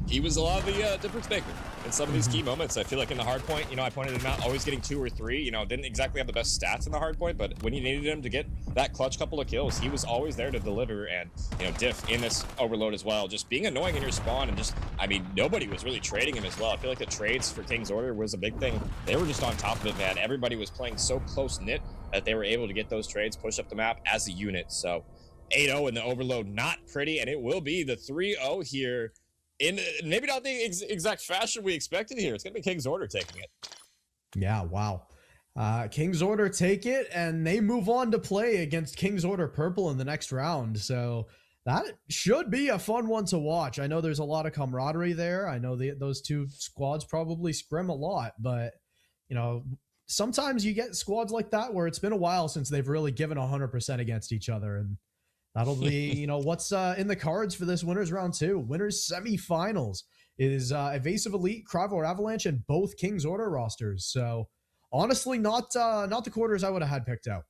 he was a lot of the difference maker in some of these key moments. I feel like in the hard point, you know, I pointed him out, always getting 2 or 3, you know, didn't exactly have the best stats in the hard point, but when you needed him to get that clutch couple of kills, he was always there to deliver. And, you know, Diff in this Overload as well, just being annoying in your spawn, and just, I mean, nobody was really trading him as well. I feel like the trades for King's Order was a big thing. They were just on top of it, man. Everybody was playing so close-knit that they were able to get those trades, push up the map as a unit. So 8-0 in the Overload, not pretty, and it will be the 3-0 here in maybe not the exact fashion we expected here. It's going to be King's Order taking it. Yeah, wow. King's Order take it, and they move on to play against King's Order Purple in the next round. So That should be a fun one to watch. I know there's a lot of camaraderie there. I know those two squads probably scrim a lot, but you know, sometimes you get squads like that where it's been a while since they've really given 100% against each other, and that'll be, what's in the cards for this winners round 2. Winners semifinals is Evasive Elite, Crivor Avalanche, and both King's Order rosters. So honestly, not the quarters I would have had picked out.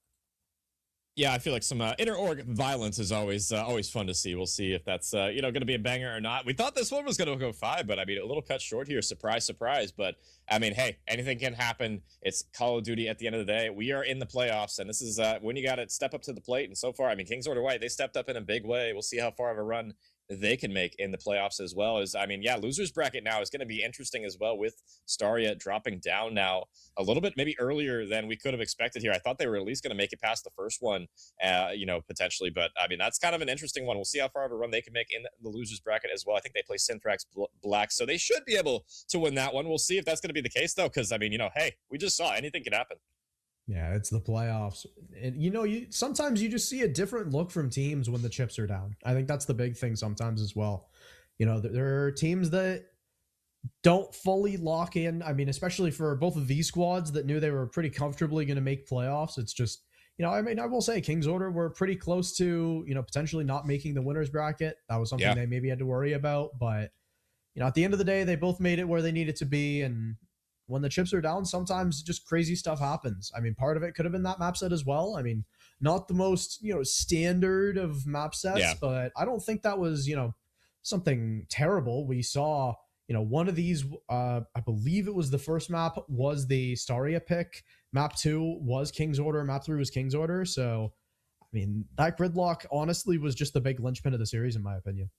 Yeah, I feel like some inter-org violence is always fun to see. We'll see if that's going to be a banger or not. We thought this one was going to go 5, but I mean, a little cut short here. Surprise, surprise. But I mean, hey, anything can happen. It's Call of Duty at the end of the day. We are in the playoffs, and this is when you got to step up to the plate. And so far, I mean, Kings Order White, they stepped up in a big way. We'll see how far of a run they can make in the playoffs as well. As I mean, yeah, losers bracket now is going to be interesting as well, with Staria dropping down now a little bit, maybe earlier than we could have expected here. I thought they were at least going to make it past the first one, potentially, but I mean, that's kind of an interesting one. We'll see how far of a run they can make in the losers bracket as well. I think they play Synthrax Black, so they should be able to win that one. We'll see if that's going to be the case though, because I mean, hey, we just saw anything can happen. Yeah, it's the playoffs. And you sometimes you just see a different look from teams when the chips are down. I think that's the big thing sometimes as well. There are teams that don't fully lock in. I mean, especially for both of these squads that knew they were pretty comfortably going to make playoffs. It's just, I mean, I will say King's Order were pretty close to, potentially not making the winners bracket. That was something they maybe had to worry about. But, at the end of the day, they both made it where they needed to be. And when the chips are down, sometimes just crazy stuff happens. I mean, part of it could have been that map set as well. I mean, not the most, standard of map sets, but I don't think that was, something terrible. We saw, one of these, I believe it was the first map was the Staria pick. Map 2 was King's Order. Map 3 was King's Order. So, I mean, that gridlock honestly was just the big linchpin of the series, in my opinion.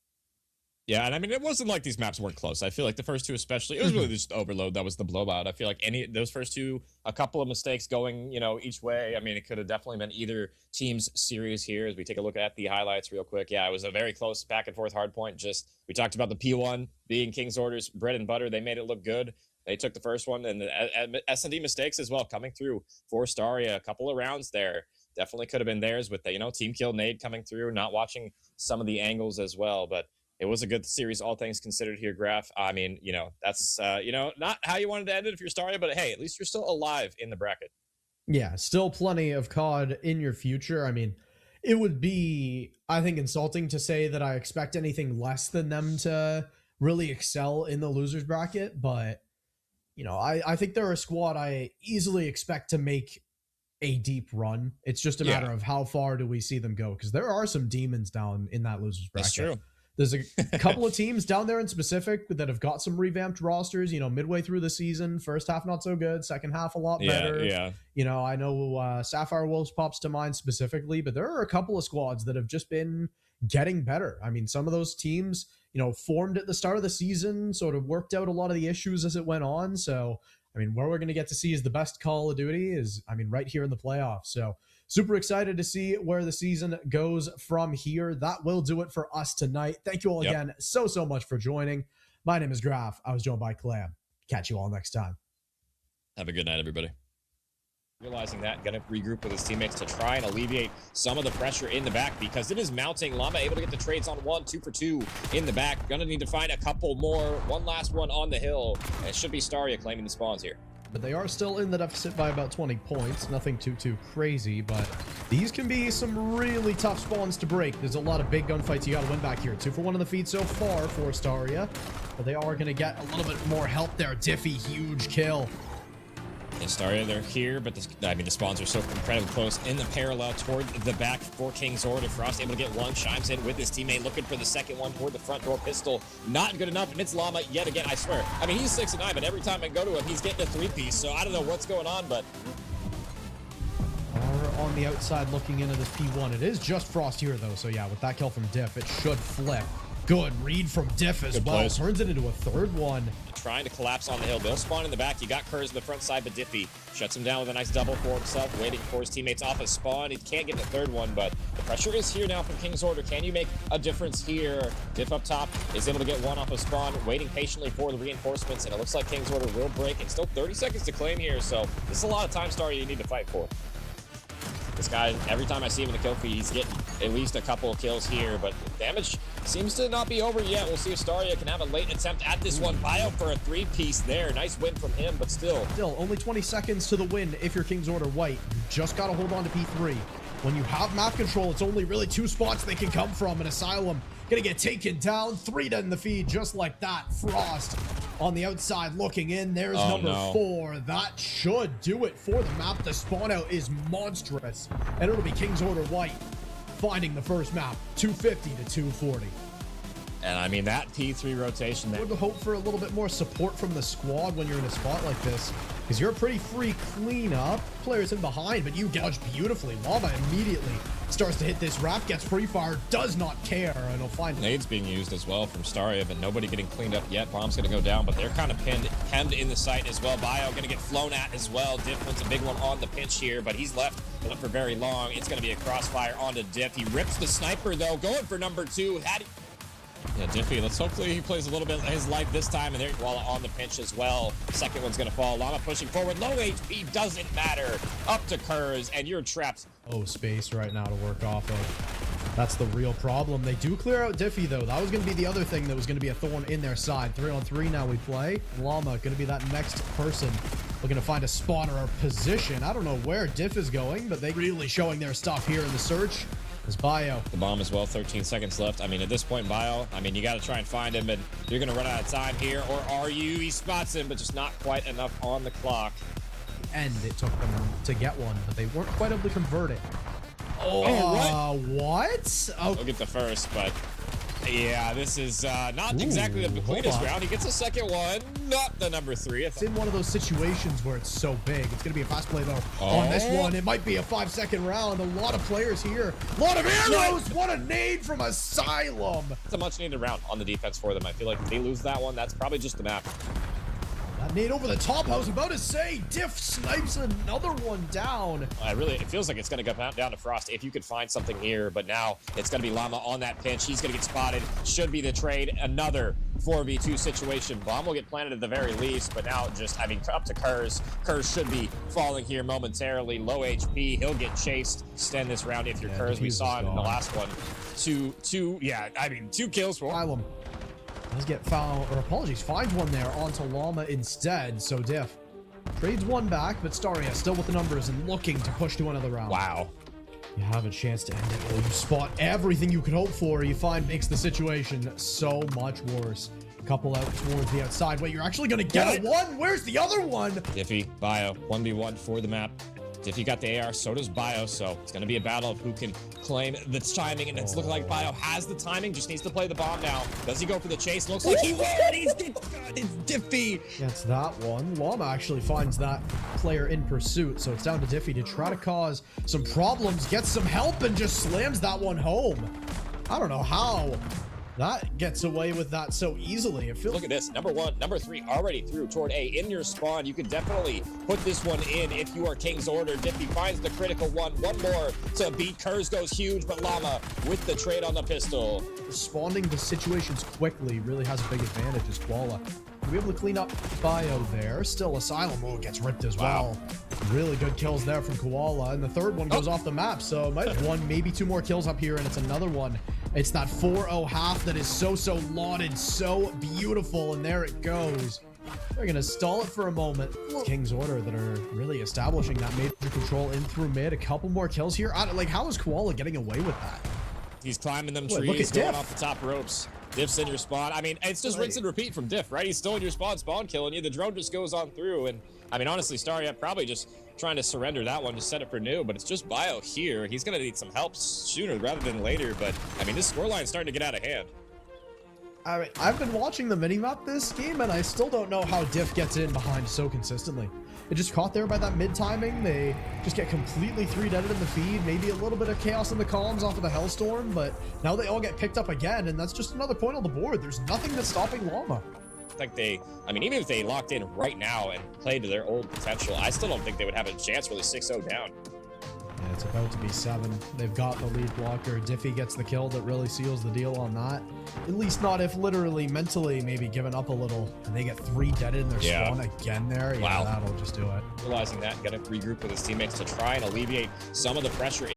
Yeah, and I mean, it wasn't like these maps weren't close. I feel like the first two especially, it was really just Overload that was the blowout. I feel like those first two, a couple of mistakes going, each way. I mean, it could have definitely been either team's series here as we take a look at the highlights real quick. Yeah, it was a very close back and forth hard point. Just, we talked about the P1 being King's Order's bread and butter. They made it look good. They took the first one, and the S&D mistakes as well coming through for Staria. A couple of rounds there definitely could have been theirs with the, team kill nade coming through, not watching some of the angles as well. But it was a good series, all things considered here, Graf. I mean, that's, not how you wanted to end it if you're Staria, but hey, at least you're still alive in the bracket. Yeah, still plenty of COD in your future. I mean, it would be, I think, insulting to say that I expect anything less than them to really excel in the losers bracket, but, I think they're a squad I easily expect to make a deep run. It's just a matter of how far do we see them go, because there are some demons down in that losers bracket. That's true. There's a couple of teams down there in specific that have got some revamped rosters, midway through the season. First half, not so good. Second half, a lot better. Yeah. I know Sapphire Wolves pops to mind specifically, but there are a couple of squads that have just been getting better. I mean, some of those teams, formed at the start of the season, sort of worked out a lot of the issues as it went on. So, I mean, where we're going to get to see is the best Call of Duty is, I mean, right here in the playoffs. So, super excited to see where the season goes from here. That will do it for us tonight. Thank you all again so much for joining. My name is Graf. I was joined by Clam. Catch you all next time. Have a good night, everybody. Realizing that, going to regroup with his teammates to try and alleviate some of the pressure in the back, because it is mounting. Llama able to get the trades on 1, 2 for 2 in the back. Going to need to find a couple more. One last one on the hill. And it should be Staria claiming the spawns here. But they are still in the deficit by about 20 points. Nothing too crazy, but these can be some really tough spawns to break. There's a lot of big gunfights you got to win back here. 2 for 1 on the feed so far for Staria, but they are going to get a little bit more help there. Diffie, huge kill. And Staria, they're here, but the spawns are so incredibly close in the parallel toward the back for King's Order. Frost able to get one, chimes in with his teammate, looking for the second one toward the front door pistol. Not good enough, and it's Llama yet again, I swear. I mean, he's 6-9, but every time I go to him, he's getting a 3-piece, so I don't know what's going on, but... Are on the outside looking into this P1. It is just Frost here, though, so yeah, with that kill from Diff, it should flip. Good read from Diff as well. Plays. Turns it into a third one. Trying to collapse on the hill. They'll spawn in the back. You got Kurz on the front side, but Diffie shuts him down with a nice double for himself, waiting for his teammates off a spawn. He can't get the third one, but the pressure is here now from King's Order. Can you make a difference here? Diff up top is able to get one off a spawn, waiting patiently for the reinforcements, and it looks like King's Order will break, and still 30 seconds to claim here, so this is a lot of time, Staria, you need to fight for. This guy, every time I see him in the kill feed, he's getting at least a couple of kills here, but damage seems to not be over yet. We'll see if Staria can have a late attempt at this one. Bio for a 3-piece there. Nice win from him, but still. Still, only 20 seconds to the win if you're King's Order White. You just got to hold on to P3. When you have map control, it's only really 2 spots they can come from. An Asylum gonna get taken down. 3 dead in the feed, just like that. Frost on the outside looking in. There's number 4. That should do it for the map. The spawn out is monstrous, and it'll be King's Order White finding the first map, 250 to 240. And I mean, that P3 rotation there. I would hope for a little bit more support from the squad when you're in a spot like this, because you're a pretty free cleanup. Players in behind, but you dodge beautifully. Llama immediately starts to hit this wrap, gets pre-fired, does not care, and he'll find it. Nades being used as well from Staria, but nobody getting cleaned up yet. Bomb's gonna go down, but they're kind of hemmed in the site as well. Bio gonna get flown at as well. Diff wants a big one on the pinch here, but he's left for very long. It's gonna be a crossfire onto Diff. He rips the sniper though, going for number 2. Yeah, Diffie, let's hopefully he plays a little bit of his life this time, and there Koala on the pinch as well. Second one's gonna fall. Llama pushing forward, low HP, doesn't matter. Up to Kurz, and you're trapped. Oh, space right now to work off of. That's the real problem. They do clear out Diffie though. That was gonna be the other thing that was gonna be a thorn in their side. 3-on-3 now we play. Llama gonna be that next person looking to find a spot or a position. I don't know where Diff is going, but they really showing their stuff here in the search. Is Bio. The bomb as well, 13 seconds left. I mean, at this point, Bio, I mean, you got to try and find him, and you're going to run out of time here, or are you? He spots him, but just not quite enough on the clock. And it took them to get one, but they weren't quite able to convert it. Oh, what? Oh. He'll get the first, but yeah, this is not exactly the cleanest round. He gets a second one, not the number 3. It's in one of those situations where it's so big. It's going to be a fast play, though. On this one, it might be a 5-second round. A lot of players here. A lot of arrows. What a nade from Asylum. It's a much-needed round on the defense for them. I feel like if they lose that one, that's probably just the map. That nade over the top, I was about to say. Diff snipes another one down. It feels like it's going to go down to Frost if you could find something here, but now it's going to be Llama on that pinch. He's going to get spotted. Should be the trade. Another 4v2 situation. Bomb will get planted at the very least, but now just, I mean, up to Kurz. Kurz should be falling here momentarily. Low HP. He'll get chased. Extend this round if you're Kurz. We saw him in the last one. Two kills for Asylum. Does get foul, or apologies, finds one there onto Llama instead. So Diff trades one back, but Staria still with the numbers and looking to push to another round. Wow. You have a chance to end it. Well, you spot everything you could hope for. You find makes the situation so much worse. Couple out towards the outside. Wait, you're actually going to get a one? Where's the other one? Diffie, Bio, 1v1 for the map. Diffie got the AR, so does Bio, so it's going to be a battle of who can claim the timing, and it's looking like Bio has the timing, just needs to play the bomb now. Does he go for the chase? Looks like he will, and it's Diffie. That's that one. Llama actually finds that player in pursuit, so it's down to Diffie to try to cause some problems, gets some help, and just slams that one home. I don't know how that gets away with that so easily. It feels. Look at this. Number 1, number 3 already through toward A. In your spawn, you could definitely put this one in if you are King's Order. Diffie finds the critical one. One more to beat. Kurz goes huge, but Llama with the trade on the pistol. Responding to situations quickly really has a big advantage as Koala. We'll be able to clean up Bio there. Still Asylum. Oh, gets ripped as well. Really good kills there from Koala. And the third one goes off the map. So might have one, maybe 2 more kills up here, and it's another one. It's that 4-0 half that is so lauded, so beautiful, and there it goes. They're going to stall it for a moment. King's Order that are really establishing that major control in through mid. A couple more kills here. Like, how is Koala getting away with that? He's climbing them trees, going off the top ropes. Diff's in your spawn. I mean, it's just rinse and repeat from Diff, right? He's still in your spawn killing you. The drone just goes on through, and I mean, honestly, Staria probably just trying to surrender that one to set it for new, but it's just Bio here. He's going to need some help sooner rather than later, but I mean, this scoreline's starting to get out of hand. I mean, I've been watching the minimap this game, and I still don't know how Diff gets in behind so consistently. It just caught there by that mid timing. They just get completely 3-deaded in the feed. Maybe a little bit of chaos in the columns off of the Hellstorm, but now they all get picked up again, and that's just another point on the board. There's nothing that's stopping Llama. Like I mean, even if they locked in right now and played to their old potential, I still don't think they would have a chance really 6-0 down. Yeah, it's about to be 7. They've got the lead blocker. Diffie gets the kill that really seals the deal on that. At least not if literally mentally maybe giving up a little. And they get 3-deaded in their spawn again there. Yeah, that'll just do it. Realizing that, got to regroup with his teammates to try and alleviate some of the pressure.